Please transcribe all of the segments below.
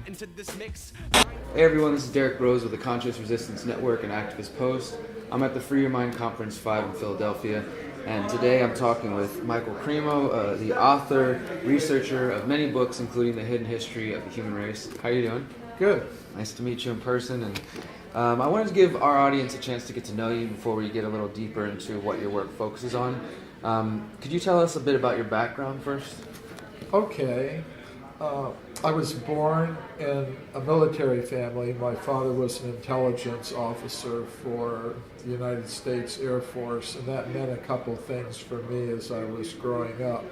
into this mix. Hey everyone, this is Derek Rose with the Conscious Resistance Network and Activist Post. I'm at the Free Your Mind Conference 5 in Philadelphia, and today I'm talking with Michael Cremo, the author, researcher of many books, including The Hidden History of the Human Race. How are you doing? Good. Nice to meet you in person, and I wanted to give our audience a chance to get to know you before we get a little deeper into what your work focuses on. Could you tell us a bit about your background first? Okay. I was born in a military family. My father was an intelligence officer for the United States Air Force, and that meant a couple things for me as I was growing up.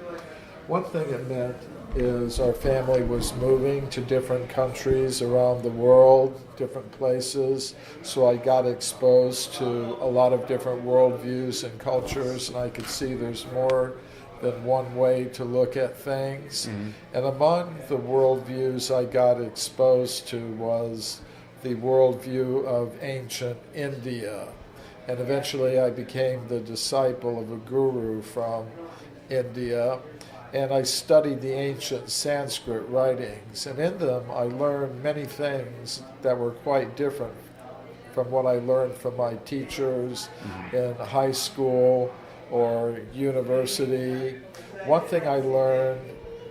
One thing it meant is our family was moving to different countries around the world, different places, so I got exposed to a lot of different worldviews and cultures, and I could see there's more than one way to look at things. Mm-hmm. And among the worldviews I got exposed to was the worldview of ancient India. And eventually I became the disciple of a guru from India. And I studied the ancient Sanskrit writings. And in them I learned many things that were quite different from what I learned from my teachers in high school or university. One thing I learned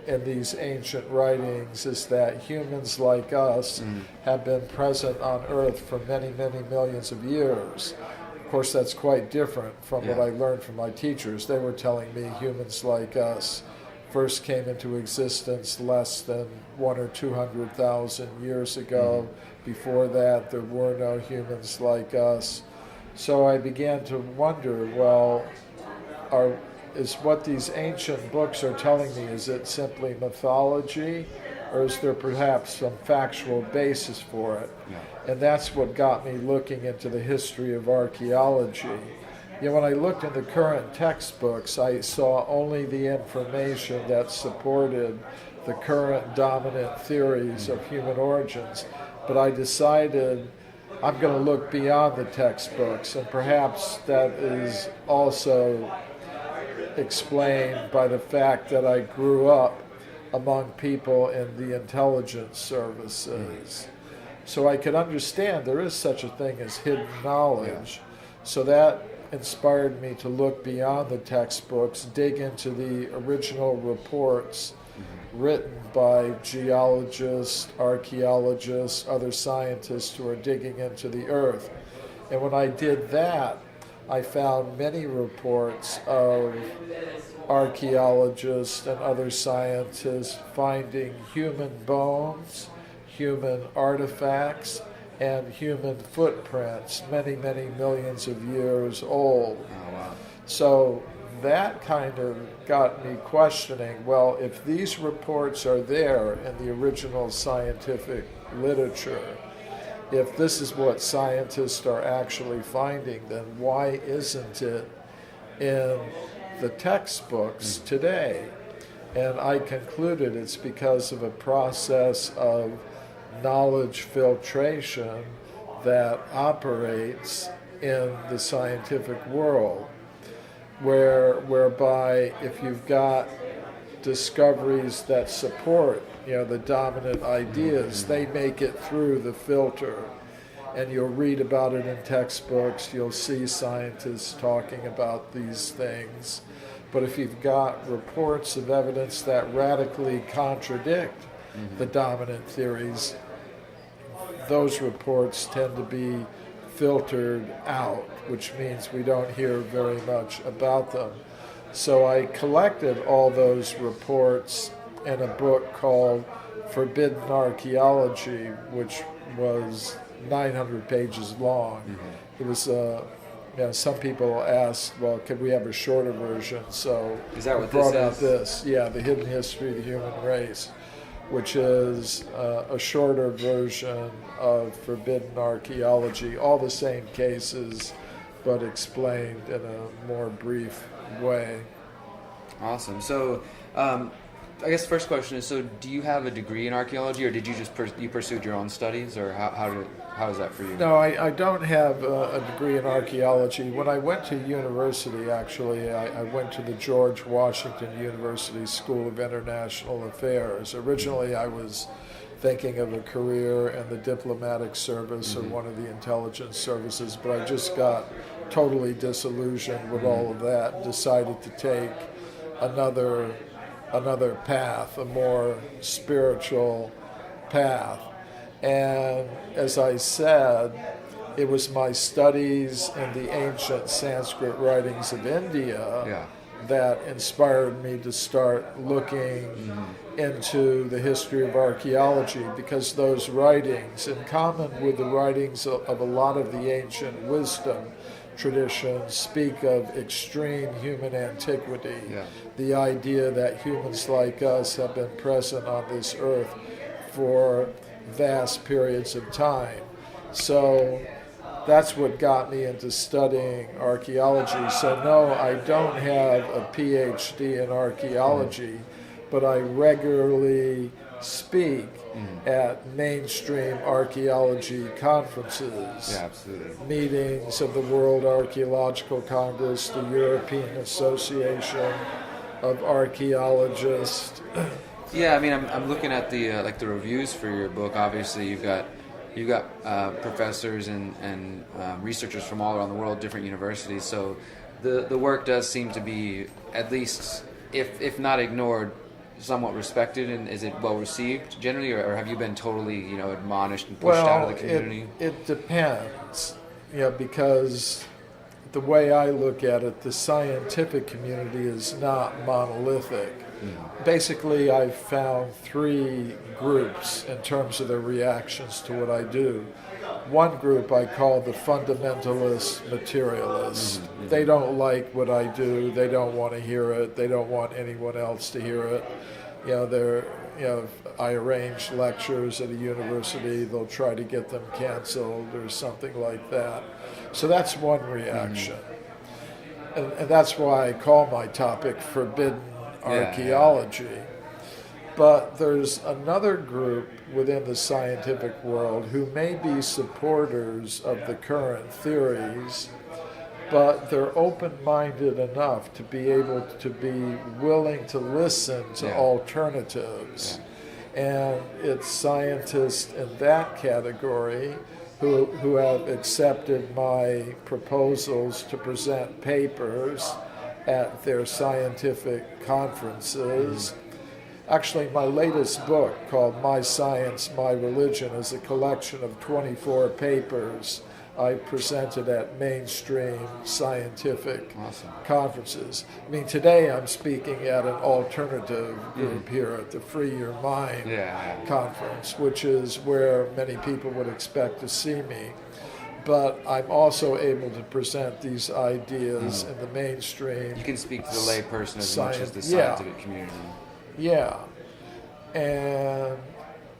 in these ancient writings is that humans like us have been present on Earth for many, many millions of years. Of course, that's quite different from what I learned from my teachers. They were telling me humans like us first came into existence less than 100,000 or 200,000 years ago. Before that, there were no humans like us. So I began to wonder, well, is what these ancient books are telling me, is it simply mythology, or is there perhaps some factual basis for it? Yeah. And that's what got me looking into the history of archaeology. You know, when I looked in the current textbooks, I saw only the information that supported the current dominant theories of human origins, but I decided I'm going to look beyond the textbooks, and perhaps that is also explained by the fact that I grew up among people in the intelligence services. So I could understand there is such a thing as hidden knowledge. So that inspired me to look beyond the textbooks, dig into the original reports written by geologists, archaeologists, other scientists who are digging into the earth. And when I did that, I found many reports of archaeologists and other scientists finding human bones, human artifacts, and human footprints, many, many millions of years old. Oh, wow. So that kind of got me questioning, well, if these reports are there in the original scientific literature, if this is what scientists are actually finding, then why isn't it in the textbooks today? And I concluded it's because of a process of knowledge filtration that operates in the scientific world, whereby if you've got discoveries that support the dominant ideas, they make it through the filter. And you'll read about it in textbooks, you'll see scientists talking about these things. But if you've got reports of evidence that radically contradict the dominant theories, those reports tend to be filtered out, which means we don't hear very much about them. So I collected all those reports in a book called Forbidden Archaeology, which was 900 pages long. It was, some people asked, well, could we have a shorter version? So is that what I brought this out is? this, The Hidden History of the Human Race, which is a shorter version of Forbidden Archaeology, all the same cases, but explained in a more brief way. Awesome. So, I guess the first question is, so do you have a degree in archaeology, or did you just you pursued your own studies, or how is that for you? No, I don't have a degree in archaeology. When I went to university, actually, I went to the George Washington University School of International Affairs. Originally, I was thinking of a career in the diplomatic service or one of the intelligence services, but I just got totally disillusioned with all of that and decided to take another path, a more spiritual path. And as I said, it was my studies in the ancient Sanskrit writings of India that inspired me to start looking into the history of archaeology, because those writings, in common with the writings of a lot of the ancient wisdom traditions, speak of extreme human antiquity, the idea that humans like us have been present on this earth for vast periods of time. So that's what got me into studying archaeology. So no, I don't have a PhD in archaeology, but I regularly speak at mainstream archaeology conferences, meetings of the World Archaeological Congress, the European Association of Archaeologists. Yeah, I mean, I'm looking at the like the reviews for your book. Obviously, you've got professors and researchers from all around the world, different universities. So the work does seem to be, at least if not ignored, somewhat respected. And is it well received generally, or have you been totally admonished and pushed out of the community? It depends, because the way I look at it, the scientific community is not monolithic. Basically, I've found three groups in terms of their reactions to what I do. One group I call the fundamentalist materialist. They don't like what I do. They don't want to hear it. They don't want anyone else to hear it. I arrange lectures at a university. They'll try to get them canceled or something like that. So that's one reaction. And that's why I call my topic Forbidden Archaeology. But there's another group within the scientific world who may be supporters of the current theories, but they're open-minded enough to be able to be willing to listen to alternatives. And it's scientists in that category who have accepted my proposals to present papers at their scientific conferences. Actually, my latest book, called My Science, My Religion, is a collection of 24 papers I presented at mainstream scientific conferences. I mean, today I'm speaking at an alternative group here at the Free Your Mind conference, which is where many people would expect to see me. But I'm also able to present these ideas in the mainstream. You can speak to the lay person as much as the scientific community. Yeah. And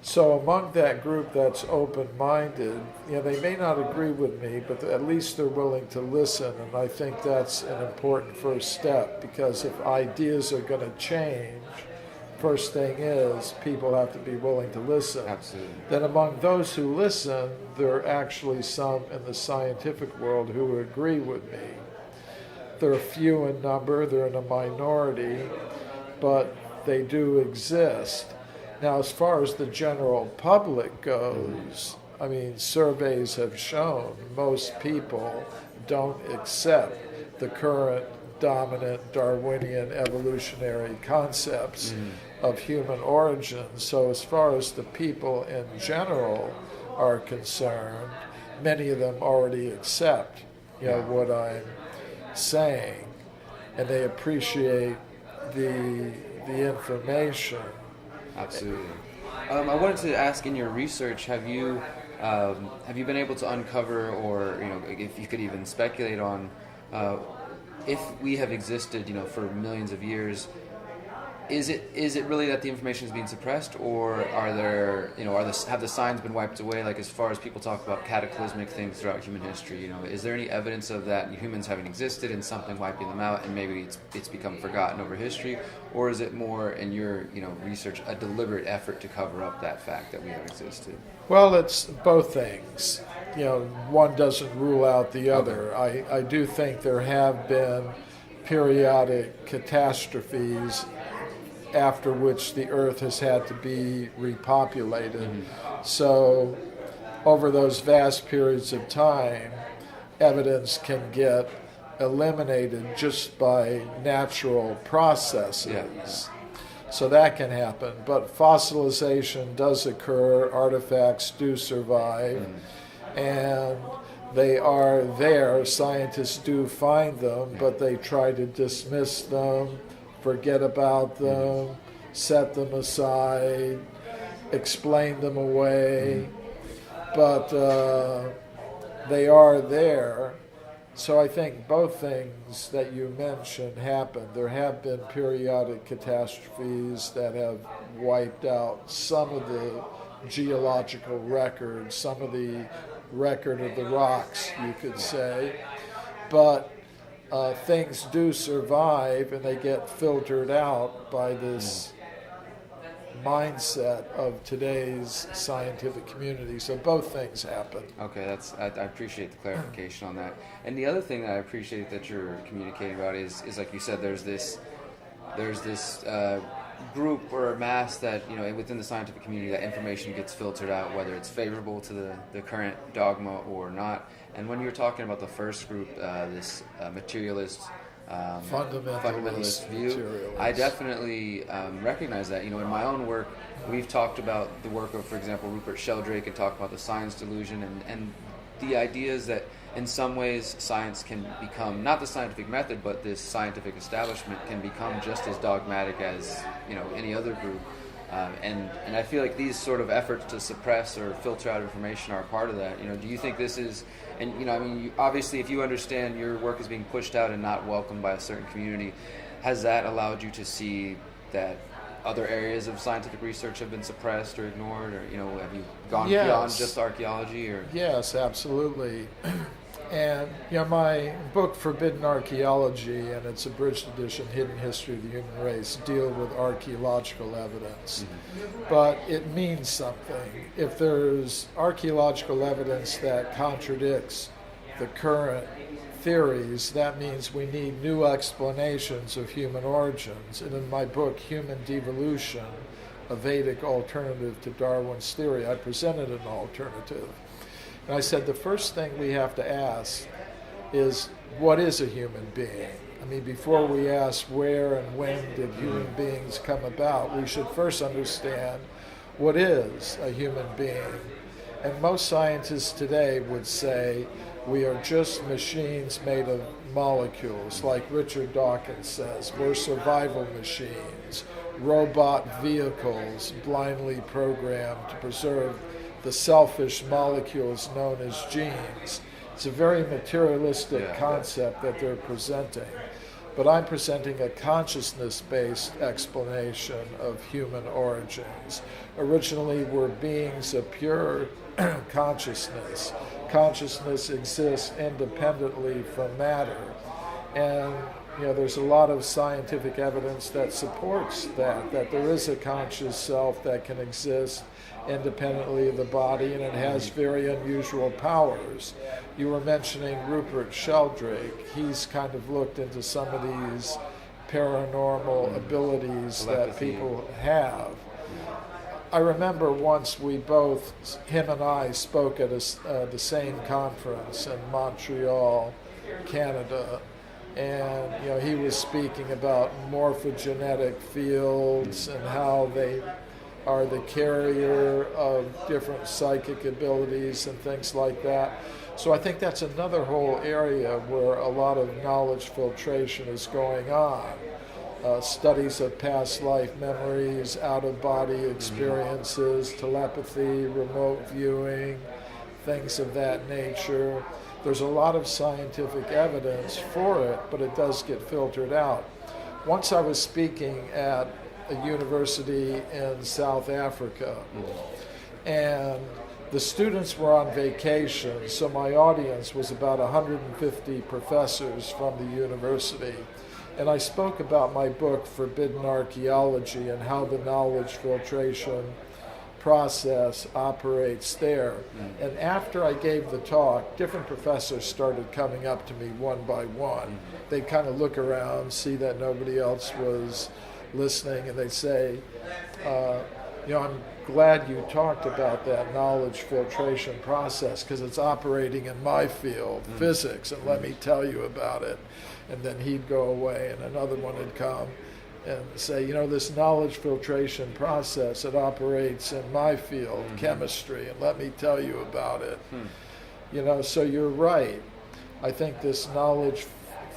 so among that group that's open-minded, they may not agree with me, but at least they're willing to listen. And I think that's an important first step, because if ideas are going to change, first thing is people have to be willing to listen. Absolutely. Then among those who listen, there are actually some in the scientific world who agree with me. They're few in number, they're in a minority, but they do exist. Now, as far as the general public goes, I mean, surveys have shown most people don't accept the current dominant Darwinian evolutionary concepts of human origin. So as far as the people in general are concerned, many of them already accept what I'm saying, and they appreciate the information. Absolutely. I wanted to ask, in your research, have you been able to uncover, or if you could even speculate on, if we have existed, for millions of years, is it really that the information is being suppressed, or are there, have the signs been wiped away? Like, as far as people talk about cataclysmic things throughout human history, is there any evidence of that humans having existed and something wiping them out, and maybe it's become forgotten over history, or is it more, in your research, a deliberate effort to cover up that fact that we have existed? Well, it's both things. One doesn't rule out the other. I do think there have been periodic catastrophes after which the Earth has had to be repopulated. So over those vast periods of time, evidence can get eliminated just by natural processes. So that can happen. But fossilization does occur, artifacts do survive, and they are there. Scientists do find them, but they try to dismiss them, forget about them, set them aside, explain them away. But they are there. So I think both things that you mentioned happen. There have been periodic catastrophes that have wiped out some of the geological records, some of the record of the rocks, you could say. But things do survive, and they get filtered out by this mindset of today's scientific community. So both things happen. Okay, I appreciate the clarification on that. And the other thing that I appreciate that you're communicating about is like you said, there's this group or a mass that, you know, within the scientific community, that information gets filtered out, whether it's favorable to the current dogma or not. And when you're talking about the first group, this materialist, fundamentalist view, I definitely recognize that. You know, in my own work, we've talked about the work of, for example, Rupert Sheldrake, and talked about the science delusion, and the ideas that in some ways science can become, not the scientific method, but this scientific establishment can become just as dogmatic as, you know, any other group. And I feel like these sort of efforts to suppress or filter out information are a part of that. You know, do you think this is, and you know, I mean, obviously, if you understand your work is being pushed out and not welcomed by a certain community, has that allowed you to see that other areas of scientific research have been suppressed or ignored, or, you know, have you gone beyond just archaeology? Or yes, absolutely. And, you know, my book, Forbidden Archaeology, and its abridged edition, Hidden History of the Human Race, deal with archaeological evidence. But it means something. If there's archaeological evidence that contradicts the current theories, that means we need new explanations of human origins. And in my book, Human Devolution, a Vedic alternative to Darwin's theory, I presented an alternative. And I said the first thing we have to ask is, what is a human being? I mean, before we ask where and when did human beings come about, we should first understand what is a human being. And most scientists today would say we are just machines made of molecules, like Richard Dawkins says. We're survival machines, robot vehicles blindly programmed to preserve the selfish molecules known as genes. It's a very materialistic concept that they're presenting. But I'm presenting a consciousness-based explanation of human origins. Originally, we're beings of pure consciousness. Consciousness exists independently from matter. And you know, there's a lot of scientific evidence that supports that there is a conscious self that can exist independently of the body, and it has very unusual powers. You were mentioning Rupert Sheldrake. He's kind of looked into some of these paranormal abilities that people have. I remember once we both, him and I, spoke at the same conference in Montreal, Canada, and you know, he was speaking about morphogenetic fields and how they are the carrier of different psychic abilities and things like that. So I think that's another whole area where a lot of knowledge filtration is going on. Studies of past life memories, out-of-body experiences, telepathy, remote viewing, things of that nature. There's a lot of scientific evidence for it, but it does get filtered out. Once I was speaking at a university in South Africa, and the students were on vacation, so my audience was about 150 professors from the university. And I spoke about my book, Forbidden Archaeology, and how the knowledge filtration process operates there. And after I gave the talk, different professors started coming up to me one by one. They'd kind of look around, see that nobody else was listening, and they say, I'm glad you talked about that knowledge filtration process because it's operating in my field, physics, and let me tell you about it. And then he'd go away, and another one would come and say, this knowledge filtration process, it operates in my field, chemistry, and let me tell you about it. So you're right. I think this knowledge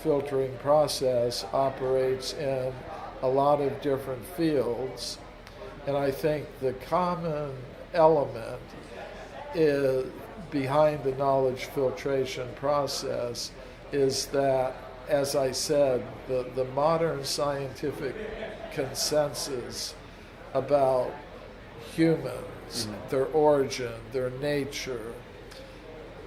filtering process operates in a lot of different fields, and I think the common element is behind the knowledge filtration process is that, as I said, the modern scientific consensus about humans, their origin, their nature,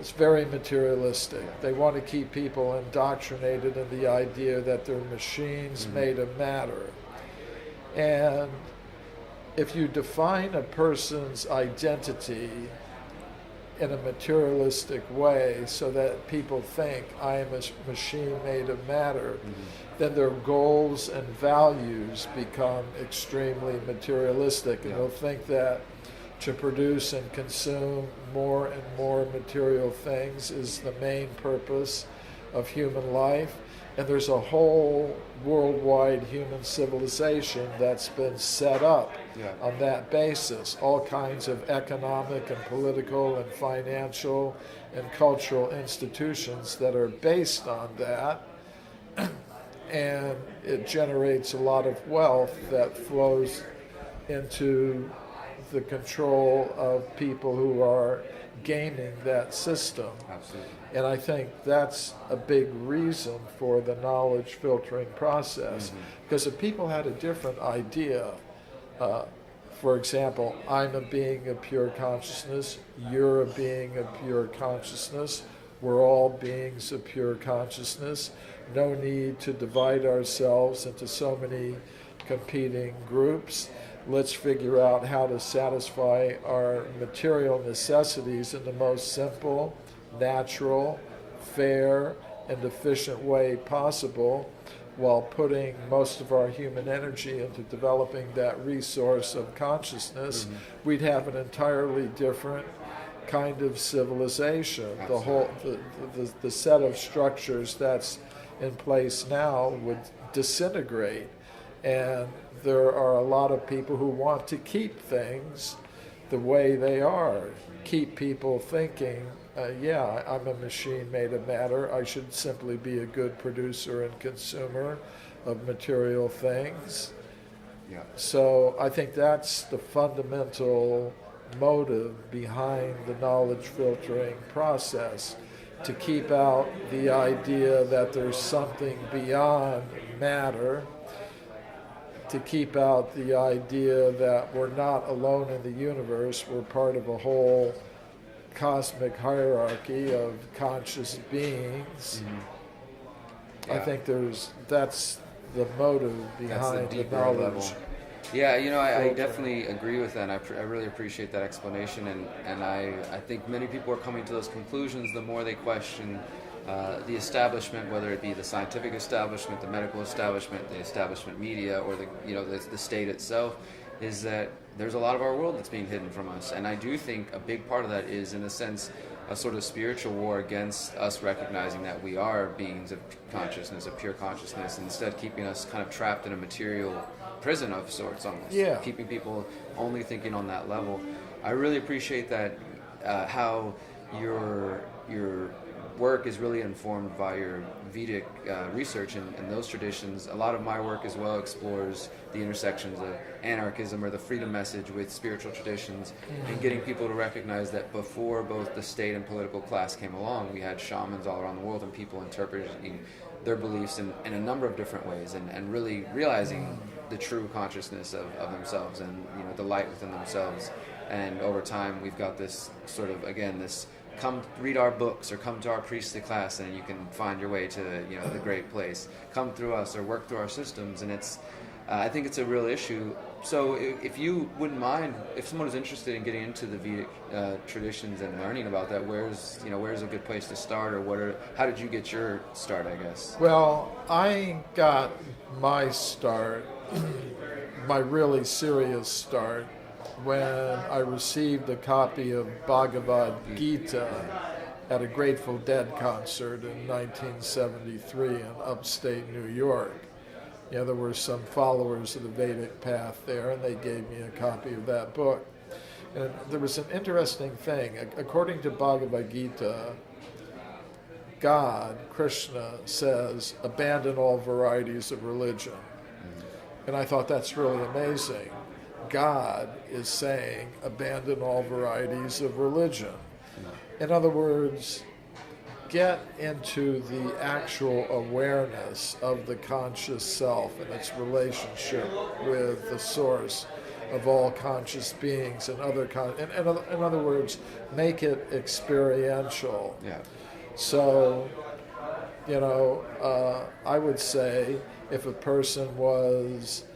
it's very materialistic. They want to keep people indoctrinated in the idea that they're machines made of matter. And if you define a person's identity in a materialistic way so that people think I am a machine made of matter, then their goals and values become extremely materialistic. And they'll think that to produce and consume more and more material things is the main purpose of human life. And there's a whole worldwide human civilization that's been set up on that basis. All kinds of economic and political and financial and cultural institutions that are based on that. And it generates a lot of wealth that flows into the control of people who are gaming that system. Absolutely. And I think that's a big reason for the knowledge filtering process. Because if people had a different idea, for example, I'm a being of pure consciousness, you're a being of pure consciousness, we're all beings of pure consciousness, no need to divide ourselves into so many competing groups. Let's figure out how to satisfy our material necessities in the most simple, natural, fair, and efficient way possible, while putting most of our human energy into developing that resource of consciousness. We'd have an entirely different kind of civilization. The whole the set of structures that's in place now would disintegrate. And there are a lot of people who want to keep things the way they are, keep people thinking, I'm a machine made of matter, I should simply be a good producer and consumer of material things. So I think that's the fundamental motive behind the knowledge filtering process, to keep out the idea that there's something beyond matter, to keep out the idea that we're not alone in the universe, we're part of a whole cosmic hierarchy of conscious beings. I think that's the motive behind the knowledge. Level. Yeah, I definitely agree with that. I really appreciate that explanation, and I think many people are coming to those conclusions the more they question the establishment, whether it be the scientific establishment, the medical establishment, the establishment media, or the state itself, is that there's a lot of our world that's being hidden from us. And I do think a big part of that is, in a sense, a sort of spiritual war against us recognizing that we are beings of consciousness, of pure consciousness, and instead keeping us kind of trapped in a material prison of sorts, almost. Keeping people only thinking on that level. I really appreciate that, how your work is really informed by your Vedic research and those traditions. A lot of my work as well explores the intersections of anarchism or the freedom message with spiritual traditions, and getting people to recognize that before both the state and political class came along, we had shamans all around the world and people interpreting their beliefs in a number of different ways, and really realizing the true consciousness of themselves and the light within themselves. And over time we've got this sort of, again, this come read our books or come to our priestly class and you can find your way to the great place. Come through us or work through our systems, and it's I think it's a real issue. So if you wouldn't mind, if someone is interested in getting into the Vedic traditions and learning about that, where's a good place to start, or how did you get your start, I guess? Well, I got my start, my really serious start, when I received a copy of Bhagavad Gita at a Grateful Dead concert in 1973 in upstate New York. There were some followers of the Vedic path there, and they gave me a copy of that book. And there was an interesting thing. According to Bhagavad Gita, God, Krishna, says, abandon all varieties of religion. And I thought that's really amazing. God is saying, abandon all varieties of religion. In other words, get into the actual awareness of the conscious self and its relationship with the source of all conscious beings and other in other words, make it experiential. Yeah. So, I would say if a person was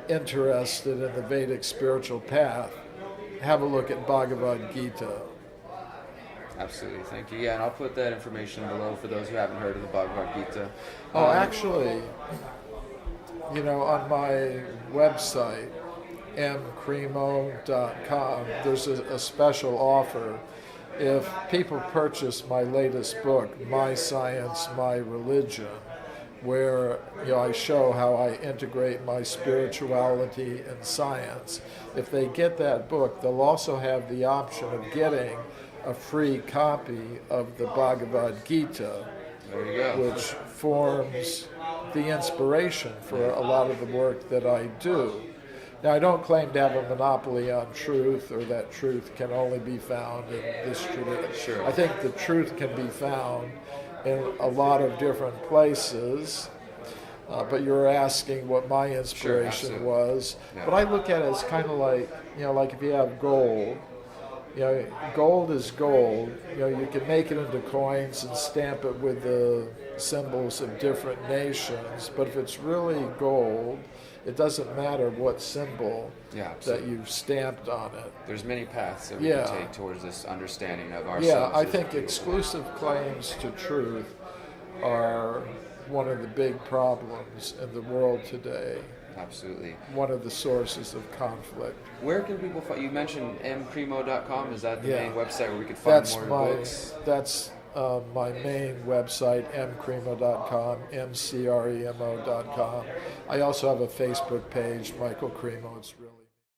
interested in the Vedic spiritual path, have a look at Bhagavad Gita. Absolutely, thank you. Yeah, and I'll put that information below for those who haven't heard of the Bhagavad Gita. Actually, on my website, mcremo.com, there's a special offer. If people purchase my latest book, My Science, My Religion, where I show how I integrate my spirituality and science, if they get that book, they'll also have the option of getting a free copy of the Bhagavad Gita, there you go, which forms the inspiration for a lot of the work that I do. Now, I don't claim to have a monopoly on truth, or that truth can only be found in this tradition. Sure. I think the truth can be found in a lot of different places, but you're asking what my inspiration was. Yeah. But I look at it as kind of like, like if you have gold, gold is gold. You can make it into coins and stamp it with the symbols of different nations, but if it's really gold, it doesn't matter what symbol that you've stamped on it. There's many paths that we can take towards this understanding of ourselves. Yeah, I think exclusive claims to truth are one of the big problems in the world today. Absolutely. One of the sources of conflict. Where can people find? You mentioned mcremo.com. Is that the main website where we could find more books? That's my main website, mcremo.com, mcremo.com. I also have a Facebook page, Michael Cremo. It's really